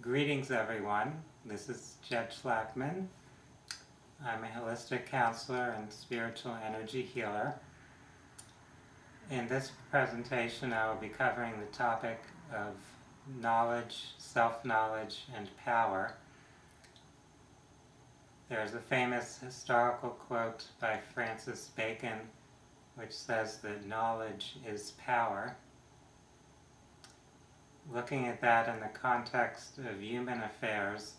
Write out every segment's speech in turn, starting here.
Greetings everyone, this is Jed Shlackman. I'm a holistic counselor and spiritual energy healer. In this presentation I will be covering the topic of knowledge, self-knowledge, and power. There's a famous historical quote by Francis Bacon which says that knowledge is power. Looking at that in the context of human affairs,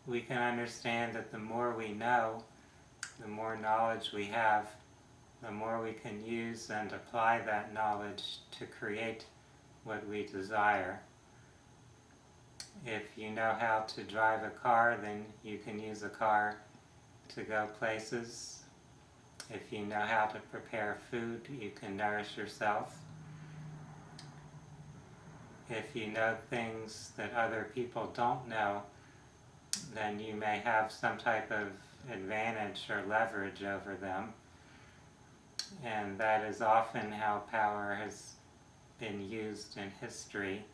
we can understand that the more we know, the more knowledge we have, the more we can use and apply that knowledge to create what we desire. If you know how to drive a car, then you can use a car to go places. If you know how to prepare food, you can nourish yourself. If you know things that other people don't know, then you may have some type of advantage or leverage over them. And that is often how power has been used in history.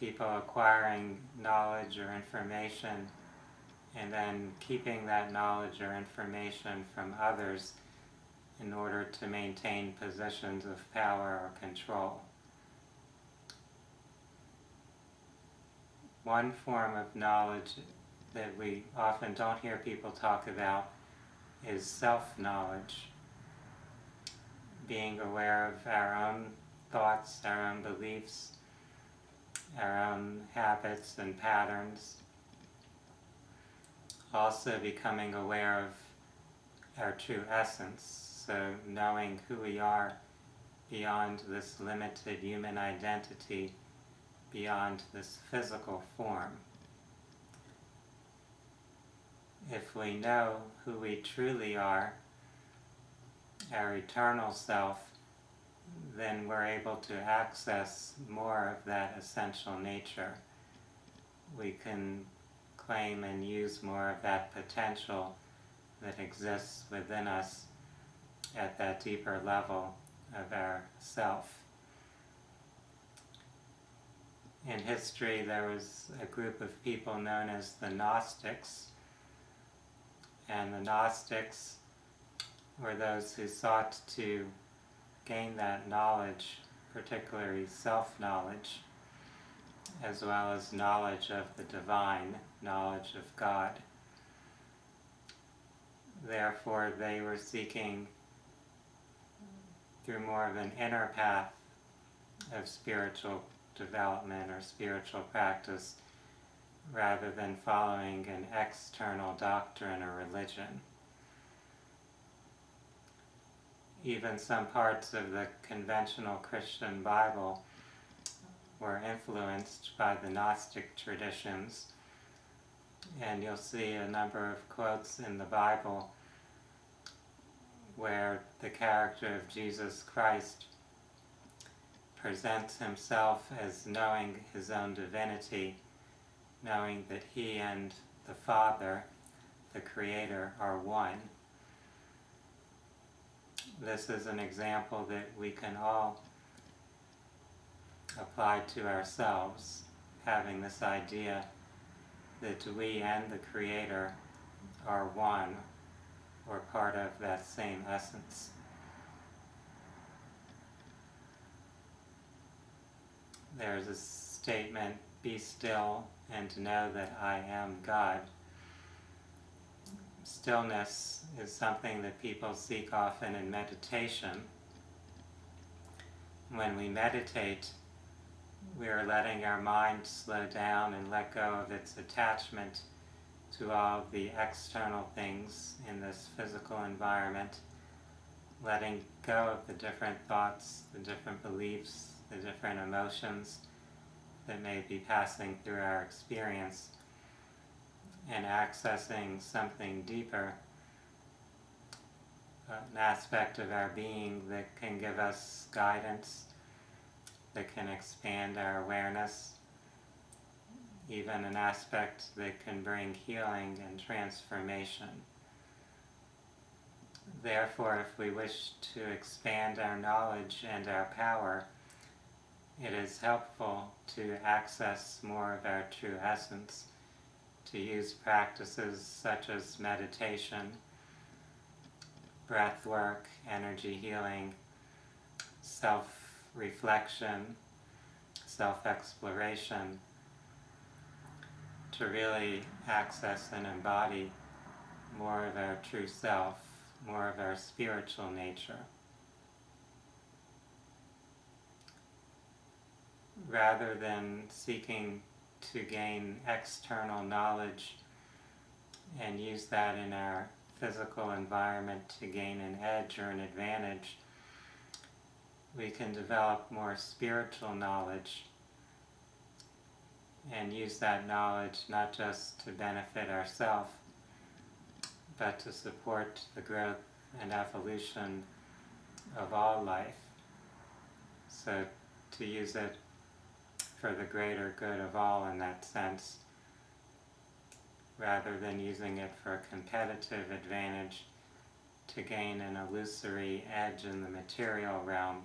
People acquiring knowledge or information and then keeping that knowledge or information from others in order to maintain positions of power or control. One form of knowledge that we often don't hear people talk about is self-knowledge. Being aware of our own thoughts, our own beliefs, our own habits and patterns. Also becoming aware of our true essence, so knowing who we are beyond this limited human identity, beyond this physical form. If we know who we truly are, our eternal self, then we're able to access more of that essential nature. We can claim and use more of that potential that exists within us at that deeper level of our self. In history, there was a group of people known as the Gnostics, and the Gnostics were those who sought to gain that knowledge, particularly self-knowledge, as well as knowledge of the divine, knowledge of God. Therefore, they were seeking, through more of an inner path of spiritual development or spiritual practice, rather than following an external doctrine or religion. Even some parts of the conventional Christian Bible were influenced by the Gnostic traditions, and you'll see a number of quotes in the Bible where the character of Jesus Christ presents himself as knowing his own divinity, knowing that he and the Father, the Creator, are one. This is an example that we can all apply to ourselves, having this idea that we and the Creator are one, or part of that same essence. There's a statement, "Be still and know that I am God." Stillness is something that people seek often in meditation. When we meditate, we are letting our mind slow down and let go of its attachment to all of the external things in this physical environment, letting go of the different thoughts, the different beliefs, the different emotions that may be passing through our experience, and accessing something deeper, an aspect of our being that can give us guidance, that can expand our awareness, even an aspect that can bring healing and transformation. Therefore, if we wish to expand our knowledge and our power, it is helpful to access more of our true essence, to use practices such as meditation, breath work, energy healing, self-reflection, self-exploration, to really access and embody more of our true self, more of our spiritual nature. Rather than seeking to gain external knowledge and use that in our physical environment to gain an edge or an advantage, we can develop more spiritual knowledge and use that knowledge not just to benefit ourselves, but to support the growth and evolution of all life. So to use it for the greater good of all in that sense, rather than using it for a competitive advantage to gain an illusory edge in the material realm,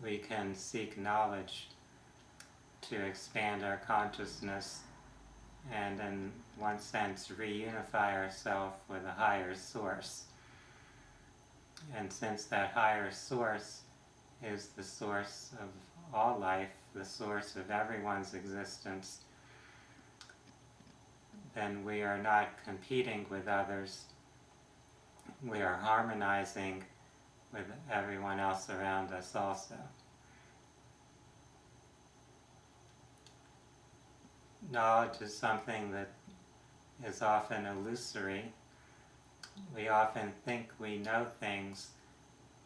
we can seek knowledge to expand our consciousness and, in one sense, reunify ourselves with a higher source. And since that higher source is the source of all life, the source of everyone's existence, then we are not competing with others, we are harmonizing with everyone else around us also. Knowledge is something that is often illusory. We often think we know things,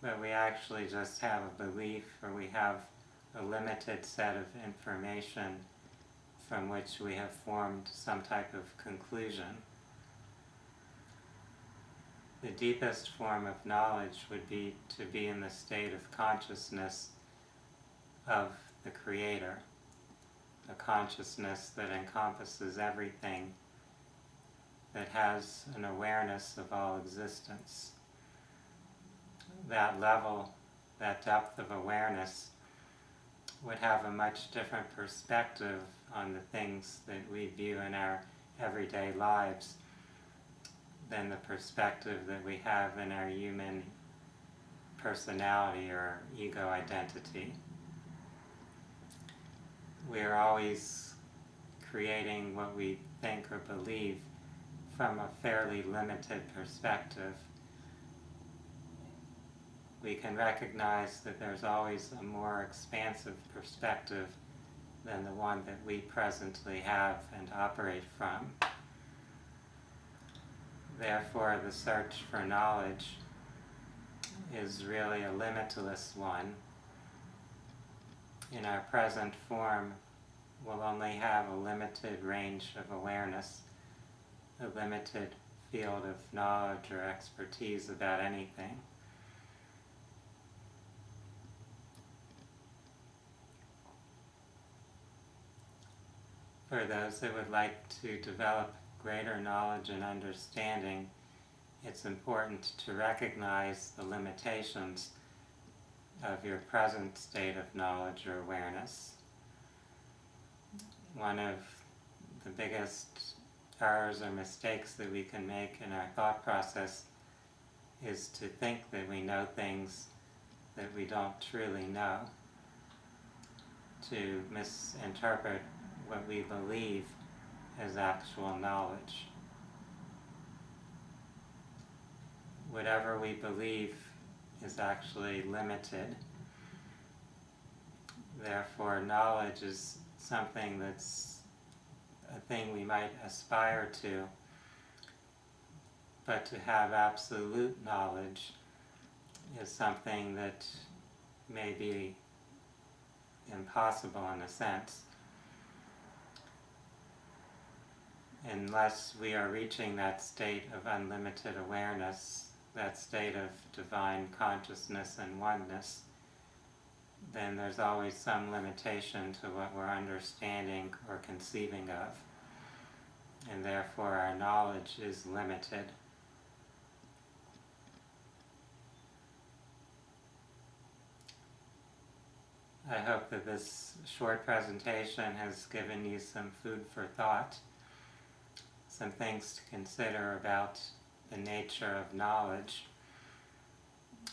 but we actually just have a belief, or we have a limited set of information from which we have formed some type of conclusion. The deepest form of knowledge would be to be in the state of consciousness of the Creator, a consciousness that encompasses everything, that has an awareness of all existence. That level, that depth of awareness, would have a much different perspective on the things that we view in our everyday lives than the perspective that we have in our human personality or ego identity. We are always creating what we think or believe from a fairly limited perspective. We can recognize that there's always a more expansive perspective than the one that we presently have and operate from. Therefore, the search for knowledge is really a limitless one. In our present form, we'll only have a limited range of awareness, a limited field of knowledge or expertise about anything. For those that would like to develop greater knowledge and understanding, it's important to recognize the limitations of your present state of knowledge or awareness. One of the biggest errors or mistakes that we can make in our thought process is to think that we know things that we don't truly know, to misinterpret what we believe as actual knowledge. Whatever we believe is actually limited. Therefore, knowledge is something that's a thing we might aspire to, but to have absolute knowledge is something that may be impossible in a sense. Unless we are reaching that state of unlimited awareness, that state of divine consciousness and oneness, then there's always some limitation to what we're understanding or conceiving of, and therefore our knowledge is limited. I hope that this short presentation has given you some food for thought, some things to consider about the nature of knowledge,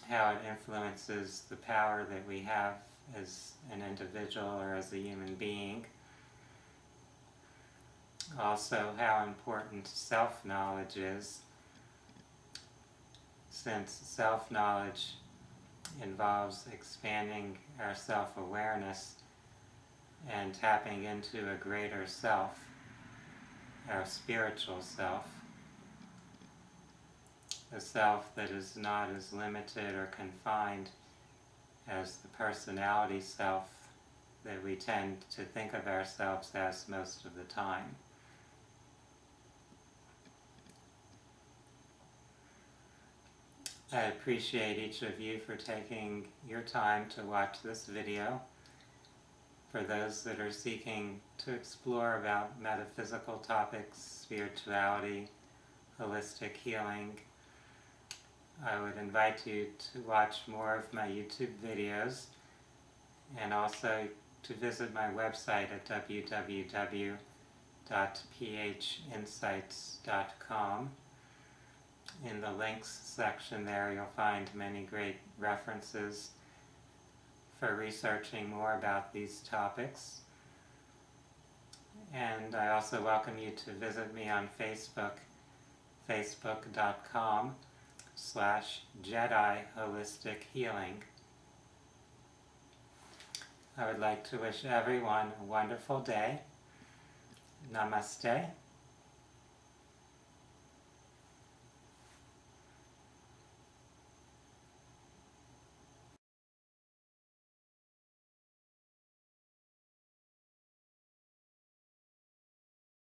how it influences the power that we have as an individual or as a human being. Also, how important self-knowledge is, since self-knowledge involves expanding our self-awareness and tapping into a greater self, our spiritual self, a self that is not as limited or confined as the personality self that we tend to think of ourselves as most of the time. I appreciate each of you for taking your time to watch this video. For those that are seeking to explore about metaphysical topics, spirituality, holistic healing, I would invite you to watch more of my YouTube videos and also to visit my website at www.phinsights.com. In the links section there, you'll find many great references for researching more about these topics. And I also welcome you to visit me on Facebook, facebook.com/Jedi Holistic Healing. I would like to wish everyone a wonderful day. Namaste.